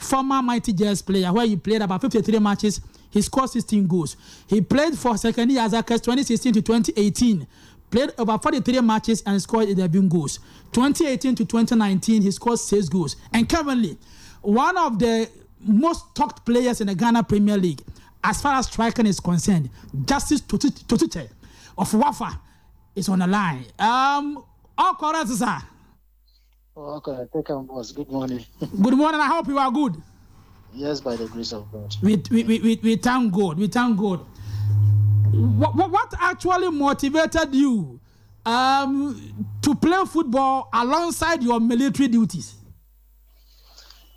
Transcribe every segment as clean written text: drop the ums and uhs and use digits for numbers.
former Mighty Jazz player, where he played about 53 matches. He scored 16 goals. He played for Second Azakas 2016 to 2018. Played over 43 matches and scored 11 goals. 2018 to 2019, he scored 6 goals. And currently, one of the most talked players in the Ghana Premier League, as far as striking is concerned, Justus Torsutsey of WAFA is on the line. All correct, sir. Okay, thank you, boss. Good morning. Good morning. I hope you are good. Yes, by the grace of God. We thank God. We thank God. What actually motivated you to play football alongside your military duties?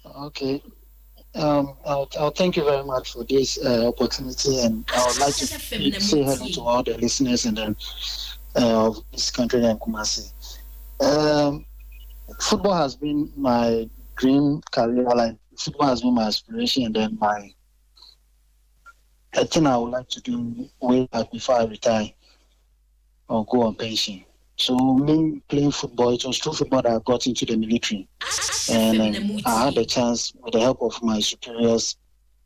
Okay. I'll thank you very much for this opportunity, and I would like to say hello to all the listeners and then of this country and Kumasi. Football has been my dream career. Like, football has been my aspiration, and then I think I would like to do way back before I retire or go on pension. So me playing football, it was through football that I got into the military. And I had a chance, with the help of my superiors,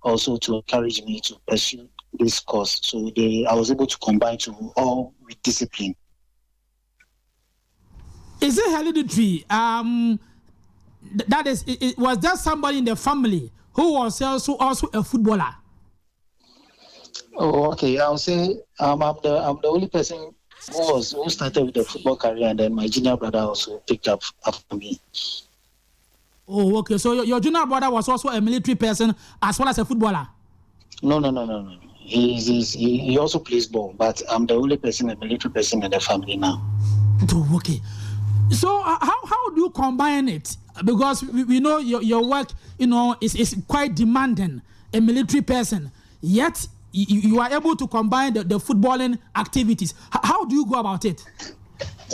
also to encourage me to pursue this course. So I was able to combine to all with discipline. Is it hereditary? That is, was there somebody in the family who was also a footballer? Oh, okay. I'll say I'm the only person who started with the football career, and then my junior brother also picked up after me. Oh, okay. So your junior brother was also a military person as well as a footballer? No. He also plays ball, but I'm the only person, a military person in the family now. Oh, okay. So how do you combine it? Because we know your work, is quite demanding, a military person, yet you are able to combine the footballing activities. How do you go about it?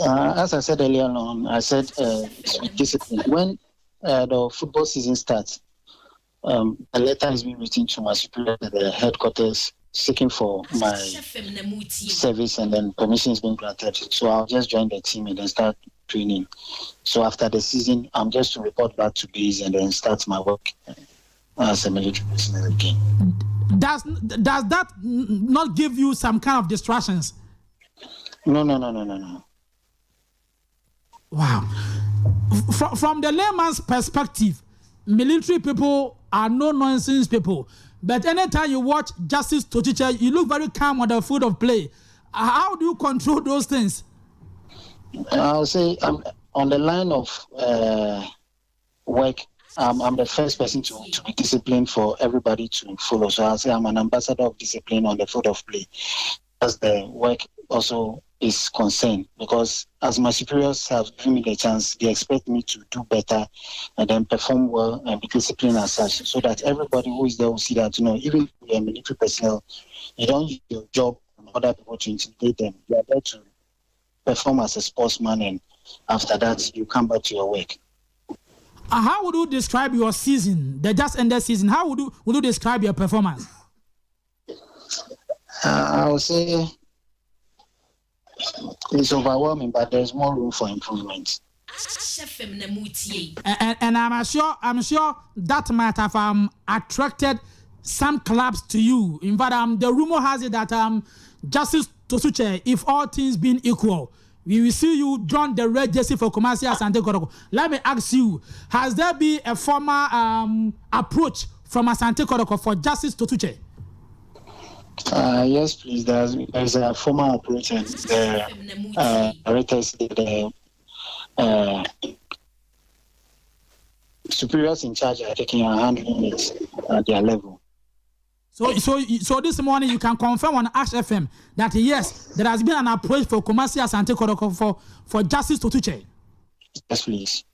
As I said earlier on, I said it's with discipline. When the football season starts, a letter has been written to my superior at the headquarters seeking for my service, and then permission has been granted. So I'll just join the team and then start training. So after the season, I'm just to report back to base and then start my work as a military personnel again. Does that not give you some kind of distractions? No. Wow. From the layman's perspective, military people are no-nonsense people. But anytime you watch Justus Torsutsey, you look very calm on the field of play. How do you control those things? I'll say I'm on the line of work. I'm the first person to be disciplined for everybody to follow. So I'll say I'm an ambassador of discipline on the field of play, as the work also is concerned. Because as my superiors have given me the chance, they expect me to do better and then perform well and be disciplined as such, so that everybody who is there will see that, even if you're a military personnel, you don't use your job and other people to intimidate them. You are there to perform as a sportsman, and after that, you come back to your work. How would you describe your season, the just ended season? How would you describe your performance? I would say it's overwhelming, but there's more room for improvement. And I'm sure that might have attracted some clubs to you. In fact, the rumor has it that Justus Torsutsey, if all things being equal, we will see you join the red jersey for Kumasi Asante Kotoko. Let me ask you, has there been a formal approach from Asante Kotoko for Justus Torsutsey? Yes, please. There's a formal approach, and the directors, the superiors in charge are taking a handling it at their level. So this morning you can confirm on Ash FM that yes, there has been an approach for Kumasi Asante Kotoko for Justus Torsutsey. Yes, please.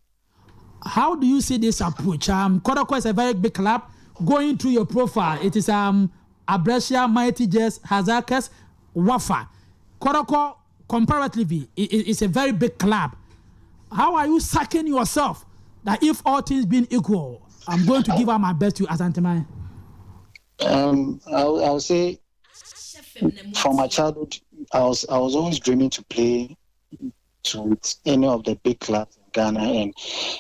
How do you see this approach? Kotoko is a very big club. Going through your profile, it is Abresia, Mighty Jazz, Hazakas, WAFA. Kotoko, comparatively, is a very big club. How are you sacking yourself that if all things being equal, I'm going to give out my best to Asanteman? I'll say from my childhood, I was always dreaming to play to any of the big clubs Ghana, and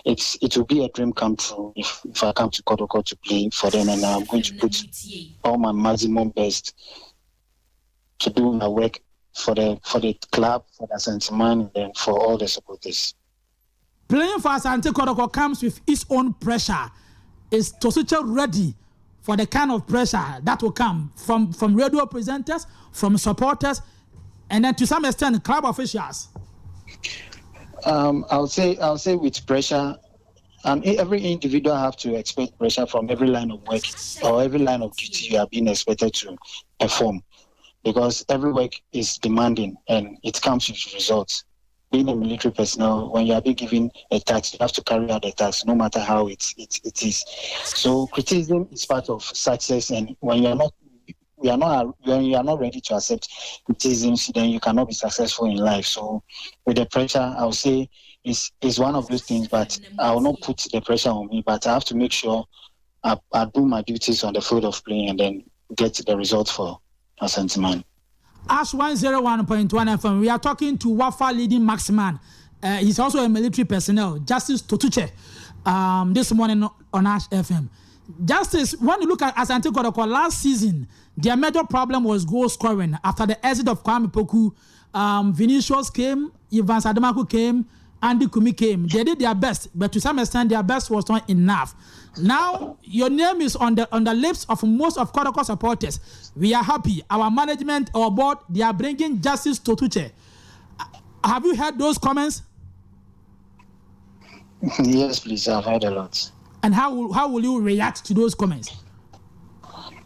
it will be a dream come true if I come to Kotoko to play for them, and I'm going to put all my maximum best to do my work for the club, for the Asanteman, and then for all the supporters. Playing for Asante Kotoko comes with its own pressure. Is Torsutsey ready for the kind of pressure that will come from radio presenters, from supporters, and then to some extent club officials? I'll say with pressure, every individual have to expect pressure from every line of work or every line of duty you are being expected to perform, because every work is demanding and it comes with results. Being a military personnel, when you are being given a task, you have to carry out the task, no matter how it is. So criticism is part of success, and when you are not ready to accept criticisms, then you cannot be successful in life. So with the pressure, I'll say is one of those things, but I will not put the pressure on me, but I have to make sure I do my duties on the field of play and then get the result for Asanteman. Ash 101.1 FM. We are talking to WAFA leading marksman. He's also a military personnel, Justus Torsutsey, this morning on Ash FM. Justice, when you look at Asante Kotoko last season, their major problem was goal scoring. After the exit of Kwame Poku, Vinicius came, Ivan Sadamaku came, Andy Kumi came. They did their best, but to some extent, their best was not enough. Now, your name is on the lips of most of Kotoko supporters. We are happy. Our management, our board, they are bringing Justus Torsutsey. Have you heard those comments? Yes, please. I've heard a lot. And how will you react to those comments?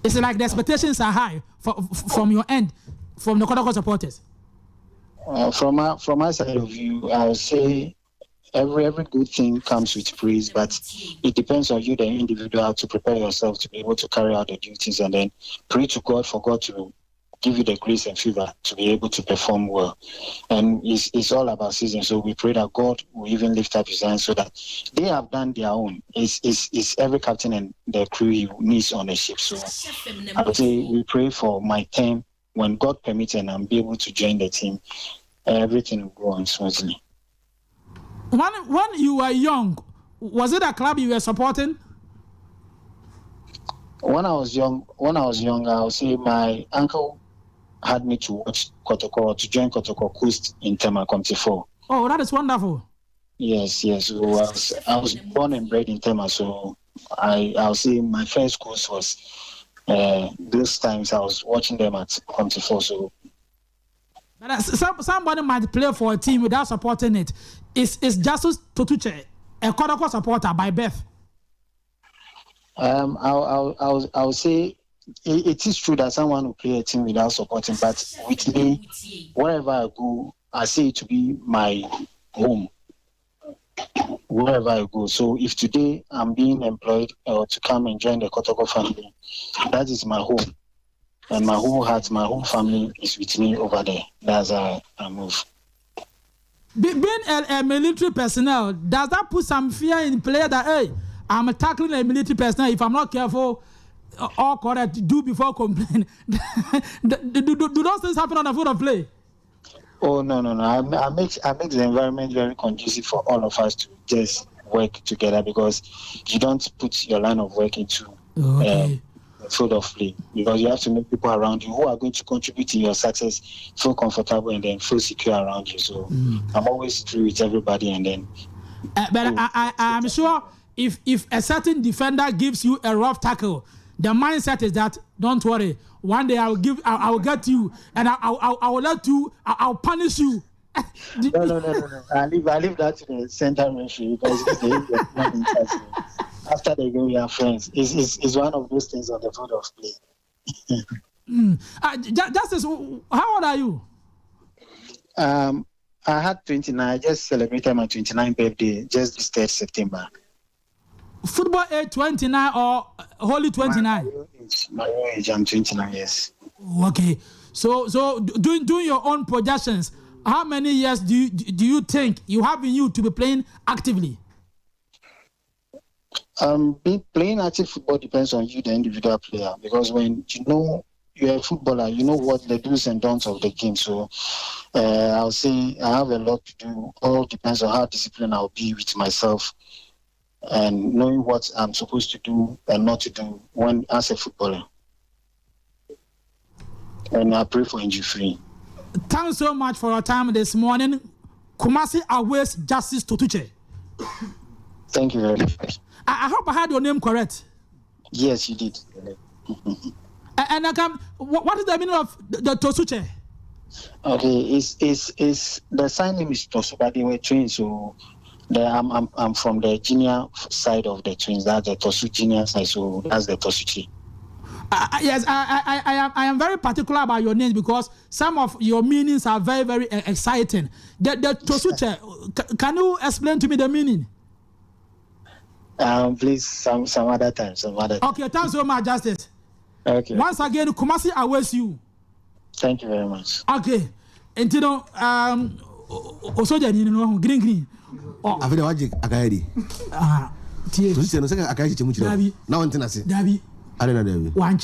It's like the expectations are high from your end, from the Kotoko supporters. From my side of view, I would say every good thing comes with praise, but it depends on you, the individual, to prepare yourself to be able to carry out the duties, and then pray to God for God to give you the grace and favor to be able to perform well. And it's all about season. So we pray that God will even lift up his hands so that they have done their own. It's every captain and the crew he needs on the ship. So I would say we pray for my team. When God permits and I'm able to join the team, everything will go on smoothly. When you were young, was it a club you were supporting? When I was young, I would say my uncle had me to watch Kotoko, to join Kotoko Coast in Tema Comte 4. Oh, that is wonderful. Yes. So I was born and bred in Tema, so I'll say my first course was those times I was watching them at Comte 4. So but somebody might play for a team without supporting it. Is Justus Torsutsey a Kotoko supporter by birth? I'll say it is true that someone will play a team without supporting, but with me, wherever I go, I say it to be my home. Wherever I go. So if today I'm being employed to come and join the Kotoko family, that is my home. And my whole heart, my whole family is with me over there. That's how I move. Being a military personnel, does that put some fear in player that, hey, I'm tackling a military personnel, if I'm not careful, all correct, do before complain? do those things happen on the field of play? Oh, no. I make the environment very conducive for all of us to just work together, because you don't put your line of work into the field of play, because you have to make people around you who are going to contribute in your success feel comfortable and then feel secure around you. So I'm always through with everybody, and then. But I'm sure if a certain defender gives you a rough tackle, the mindset is that don't worry, one day I will get you, and I will let you, I'll punish you. No. I leave that to the center referee, because after they go, we are friends. It's one of those things on the field of play. Justus, how old are you? I had 29. I just celebrated my 29th birthday just this 3rd September. Football age 29 or wholly 29? My age, I'm 29 years. Okay. So doing your own projections, how many years do you think you have in you to be playing actively? Playing active football depends on you, the individual player, because when you know you're a footballer, you know what the do's and don'ts of the game. So I'll say I have a lot to do. All depends on how disciplined I'll be with myself and knowing what I'm supposed to do and not to do when as a footballer. And I pray for injury free. Thanks so much for your time this morning. Kumasi awaits Justus Torsutsey. Thank you very much. I hope I had your name correct. Yes, you did. And what is the meaning of the Torsutsey? Okay, it's the sign name is Torsu, but they were twins, so I'm from the junior side of the twins. That's the Torsu junior side, so that's the Torsutsey. Yes, I am very particular about your names because some of your meanings are very, very exciting. The Torsutsey, can you explain to me the meaning? Please, some other time, Okay, thanks so much, Justus. Okay. Once again, Kumasi awaits you. Thank you very much. Okay, and you know, also green. I feel like Akaedi. Tia. So you say no second Akaedi chimuchi. Dabi. Now until I say. Dabi. I don't know. One.